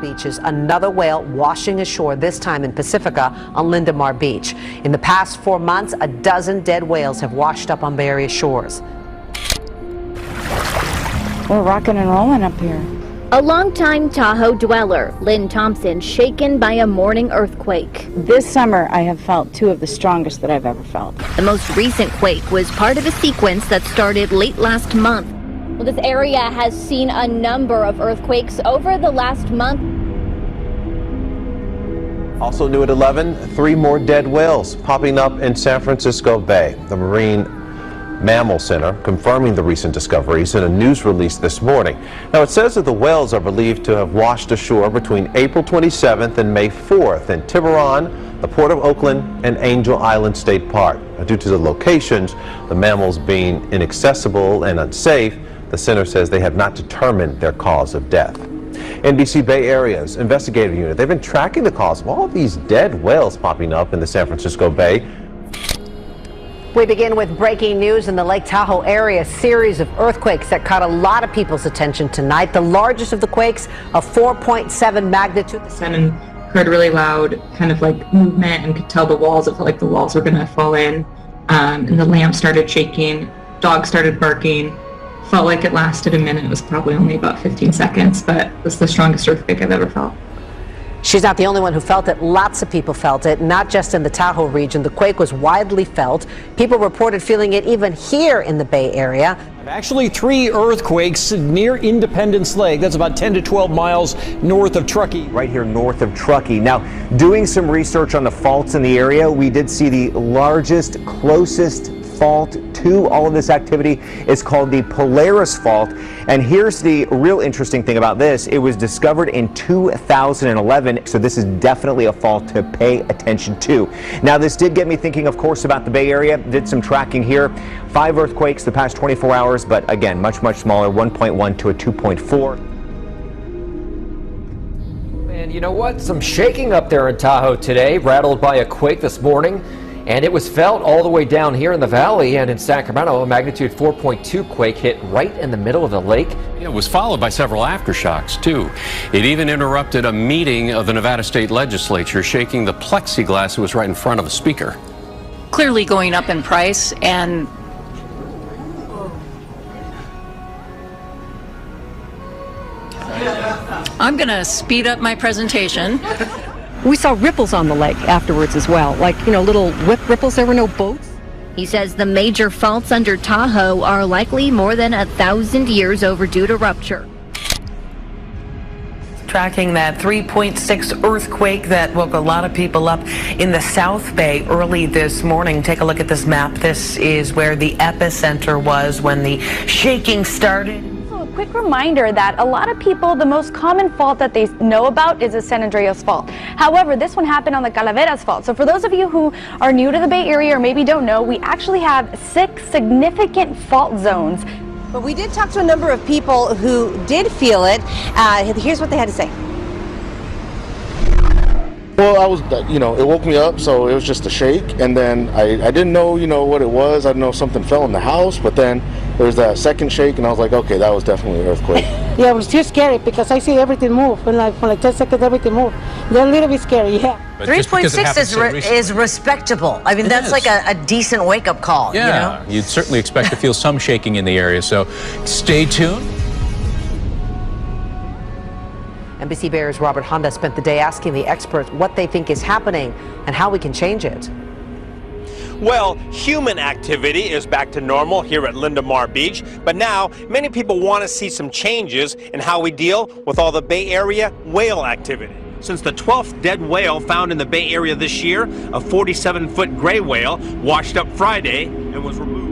beaches, another whale washing ashore, this time in Pacifica on Lindemar Beach. In the past 4 months, a dozen dead whales have washed up on various shores. We're rocking and rolling up here. A longtime Tahoe dweller, Lynn Thompson, shaken by a morning earthquake. This summer, I have felt two of the strongest that I've ever felt. The most recent quake was part of a sequence that started late last month. Well, this area has seen a number of earthquakes over the last month. Also new at 11, 3 more dead whales popping up in San Francisco Bay. The Marine Mammal Center confirming the recent discoveries in a news release this morning. Now, it says that the whales are believed to have washed ashore between April 27th and May 4th in Tiburon, the Port of Oakland, and Angel Island State Park. Now, due to the locations, the mammals being inaccessible and unsafe, the center says they have not determined their cause of death. NBC Bay Area's investigative unit, they've been tracking the cause of all of these dead whales popping up in the San Francisco Bay. We begin with breaking news in the Lake Tahoe area. A series of earthquakes that caught a lot of people's attention tonight. The largest of the quakes, a 4.7 magnitude. And heard really loud kind of like movement and could tell the walls. It felt like the walls were going to fall in. And the lamp started shaking. Dogs started barking. Felt like it lasted a minute. It was probably only about 15 seconds, but it was the strongest earthquake I've ever felt. She's not the only one who felt it. Lots of people felt it, not just in the Tahoe region. The quake was widely felt. People reported feeling it even here in the Bay Area. Actually, 3 earthquakes near Independence Lake. That's about 10 to 12 miles north of Truckee. Right here north of Truckee. Now, doing some research on the faults in the area, we did see the largest, closest fault to all of this activity is called the Polaris Fault. And here's the real interesting thing about this. It was discovered in 2011, so this is definitely a fault to pay attention to. Now, this did get me thinking, of course, about the Bay Area. Did some tracking here. 5 earthquakes the past 24 hours, but again, much, much smaller, 1.1 to a 2.4. And you know what? Some shaking up there in Tahoe today, rattled by a quake this morning. And it was felt all the way down here in the valley and in Sacramento. A magnitude 4.2 quake hit right in the middle of the lake. It was followed by several aftershocks, too. It even interrupted a meeting of the Nevada State Legislature, shaking the plexiglass that was right in front of a speaker. Clearly going up in price, and I'm going to speed up my presentation. We saw ripples on the lake afterwards as well, like, you know, little whip ripples. There were no boats. He says the major faults under Tahoe are likely more than 1,000 years overdue to rupture. Tracking that 3.6 earthquake that woke a lot of people up in the South Bay early this morning. Take a look at this map. This is where the epicenter was when the shaking started. Quick reminder that a lot of people, the most common fault that they know about is the San Andreas Fault. However, this one happened on the Calaveras Fault. So for those of you who are new to the Bay Area or maybe don't know, we actually have 6 significant fault zones. But we did talk to a number of people who did feel it. Here's what they had to say. Well, I was, it woke me up, so it was just a shake, and then I didn't know, what it was. I didn't know something fell in the house, but then there was that second shake, and I was like, okay, that was definitely an earthquake. Yeah, it was too scary because I see everything move, for like 10 seconds, everything move. They're a little bit scary, yeah. 3.6 is respectable. I mean, that's like a decent wake-up call, Yeah, you know? You'd certainly expect to feel some shaking in the area, so stay tuned. NBC Bay Area's Robert Honda spent the day asking the experts what they think is happening and how we can change it. Well, human activity is back to normal here at Lindemar Beach, but now many people want to see some changes in how we deal with all the Bay Area whale activity. Since the 12th dead whale found in the Bay Area this year, a 47-foot gray whale washed up Friday and was removed.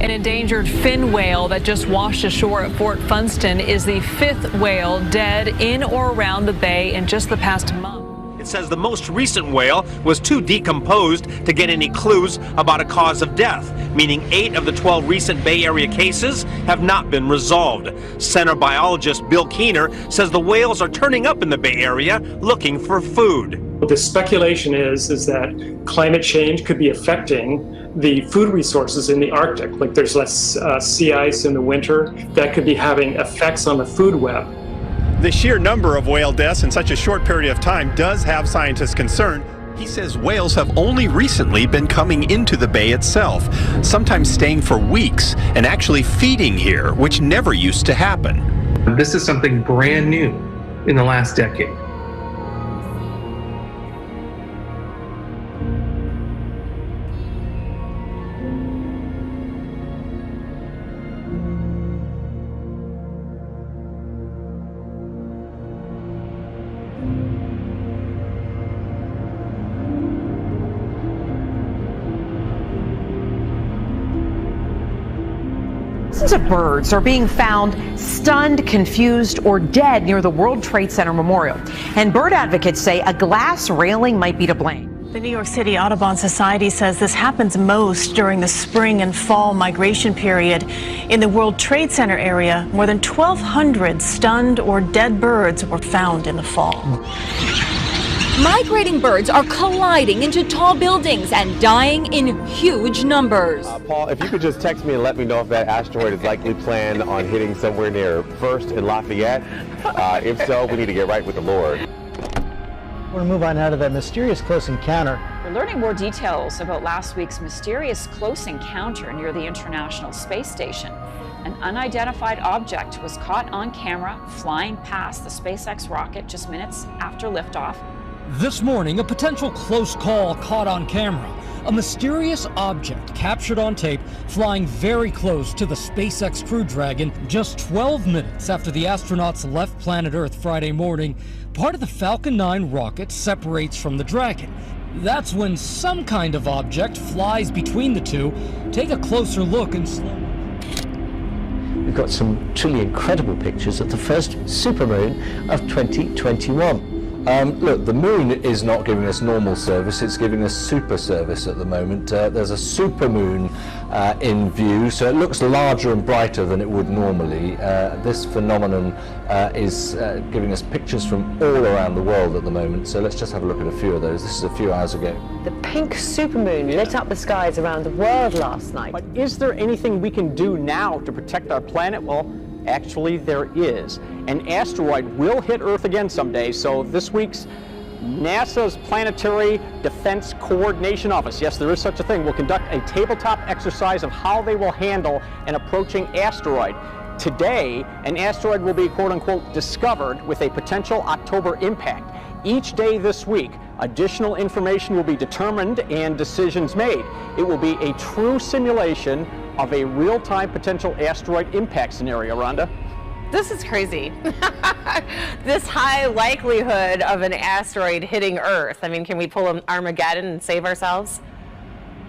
An endangered fin whale that just washed ashore at Fort Funston is the 5th whale dead in or around the bay in just the past month. It says the most recent whale was too decomposed to get any clues about a cause of death, meaning 8 of the 12 recent Bay Area cases have not been resolved. Center biologist Bill Keener says the whales are turning up in the Bay Area looking for food. What the speculation is that climate change could be affecting the food resources in the Arctic. Like there's less sea ice in the winter that could be having effects on the food web. The sheer number of whale deaths in such a short period of time does have scientists concerned. He says whales have only recently been coming into the bay itself, sometimes staying for weeks and actually feeding here, which never used to happen. This is something brand new in the last decade. Dozens of birds are being found stunned, confused, or dead near the World Trade Center Memorial. And bird advocates say a glass railing might be to blame. The New York City Audubon Society says this happens most during the spring and fall migration period. In the World Trade Center area, more than 1,200 stunned or dead birds were found in the fall. Migrating birds are colliding into tall buildings and dying in huge numbers. Paul, if you could just text me and let me know if that asteroid is likely planned on hitting somewhere near First and Lafayette. If so, we need to get right with the Lord. We're going to move on now to that mysterious close encounter. We're learning more details about last week's mysterious close encounter near the International Space Station. An unidentified object was caught on camera flying past the SpaceX rocket just minutes after liftoff. This morning, a potential close call caught on camera. A mysterious object captured on tape flying very close to the SpaceX Crew Dragon just 12 minutes after the astronauts left planet Earth Friday morning. Part of the Falcon 9 rocket separates from the Dragon. That's when some kind of object flies between the two. Take a closer look and slow. We've got some truly incredible pictures of the first supermoon of 2021. Look, the moon is not giving us normal service, it's giving us super service at the moment. There's a supermoon in view, so it looks larger and brighter than it would normally. This phenomenon is giving us pictures from all around the world at the moment, so let's just have a look at a few of those. This is a few hours ago. The pink supermoon lit up the skies around the world last night. But is there anything we can do now to protect our planet? Well, actually there is. An asteroid will hit Earth again someday, so this week's NASA's Planetary Defense Coordination Office, yes, there is such a thing, will conduct a tabletop exercise of how they will handle an approaching asteroid. Today, an asteroid will be quote-unquote discovered with a potential October impact. Each day this week, additional information will be determined and decisions made. It will be a true simulation of a real-time potential asteroid impact scenario, Rhonda. This is crazy. This high likelihood of an asteroid hitting Earth. I mean, can we pull an Armageddon and save ourselves?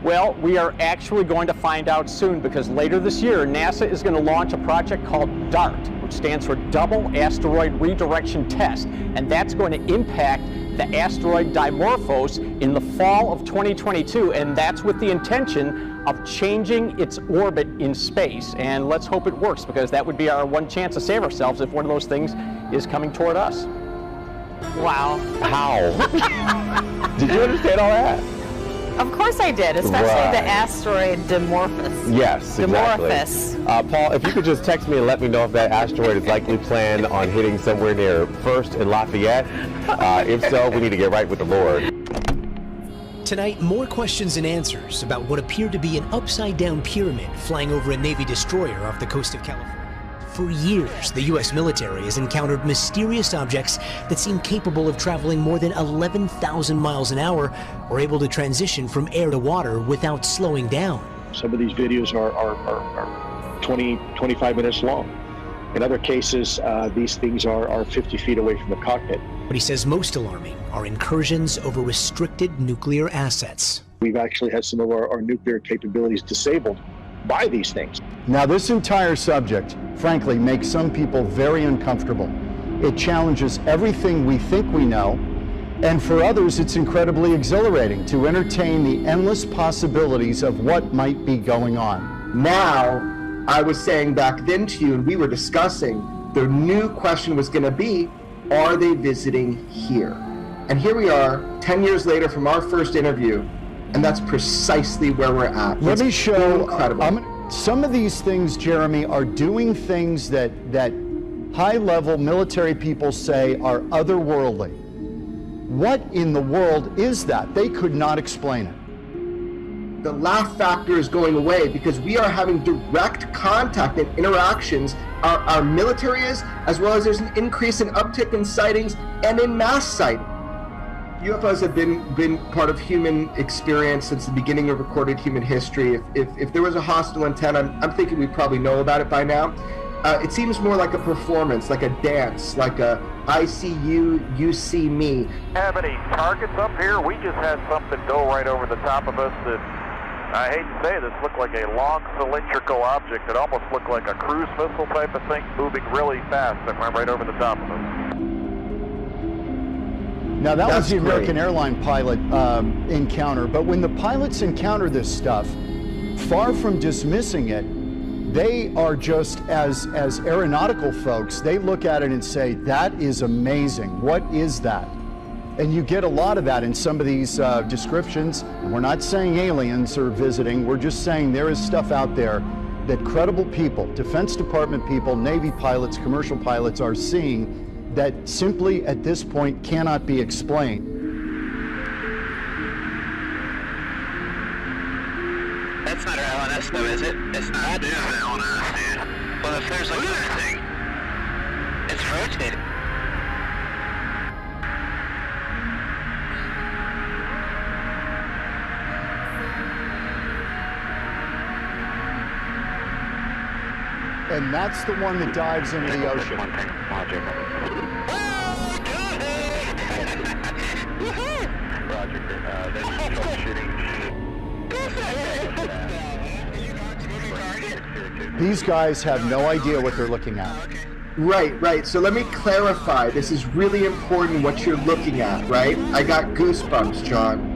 Well, we are actually going to find out soon, because later this year, NASA is going to launch a project called DART, which stands for Double Asteroid Redirection Test, and that's going to impact the asteroid Dimorphos in the fall of 2022, and that's with the intention of changing its orbit in space. And let's hope it works, because that would be our one chance to save ourselves if one of those things is coming toward us. Wow. How? Did you understand all that? Of course I did, especially Right. the asteroid Dimorphos. Yes, exactly. Dimorphos. Paul, if you could just text me and let me know if that asteroid is likely planned on hitting somewhere near First and Lafayette. If so, we need to get right with the Lord. Tonight, more questions and answers about what appeared to be an upside-down pyramid flying over a Navy destroyer off the coast of California. For years, the U.S. military has encountered mysterious objects that seem capable of traveling more than 11,000 miles an hour, or able to transition from air to water without slowing down. Some of these videos are 20, 25 minutes long. In other cases, these things are 50 feet away from the cockpit. What he says most alarming are incursions over restricted nuclear assets. We've actually had some of our nuclear capabilities disabled by these things. Now, this entire subject, frankly, makes some people very uncomfortable. It challenges everything we think we know, and for others, it's incredibly exhilarating to entertain the endless possibilities of what might be going on. Now, I was saying back then to you, and we were discussing, the new question was going to be, are they visiting here? And here we are, 10 years later from our first interview, and that's precisely where we're at. Let me show. Incredible. Some of these things, Jeremy, are doing things that high-level military people say are otherworldly. What in the world is that? They could not explain it. The laugh factor is going away because we are having direct contact and interactions. Our military is, as well as there's an increase in uptick in sightings and in mass sightings. UFOs have been part of human experience since the beginning of recorded human history. If there was a hostile intent, I'm thinking we probably know about it by now. It seems more like a performance, like a dance, like a I see you, you see me. Have any targets up here? We just had something go right over the top of us that, I hate to say this, looked like a long cylindrical object. It almost looked like a cruise missile type of thing moving really fast that went right over the top of us. Now that was the American airline pilot encounter, but when the pilots encounter this stuff, far from dismissing it, they are just, as aeronautical folks, they look at it and say, that is amazing. What is that? And you get a lot of that in some of these descriptions. And we're not saying aliens are visiting, we're just saying there is stuff out there that credible people, Defense Department people, Navy pilots, commercial pilots are seeing that simply at this point cannot be explained. That's not our LNS though, is it? It's not. That is the LNS, dude. Well, if there's like another thing, it's rotating. And that's the one that dives into the ocean. These guys have no idea what they're looking at. Right. So let me clarify. This is really important what you're looking at, right? I got goosebumps, John.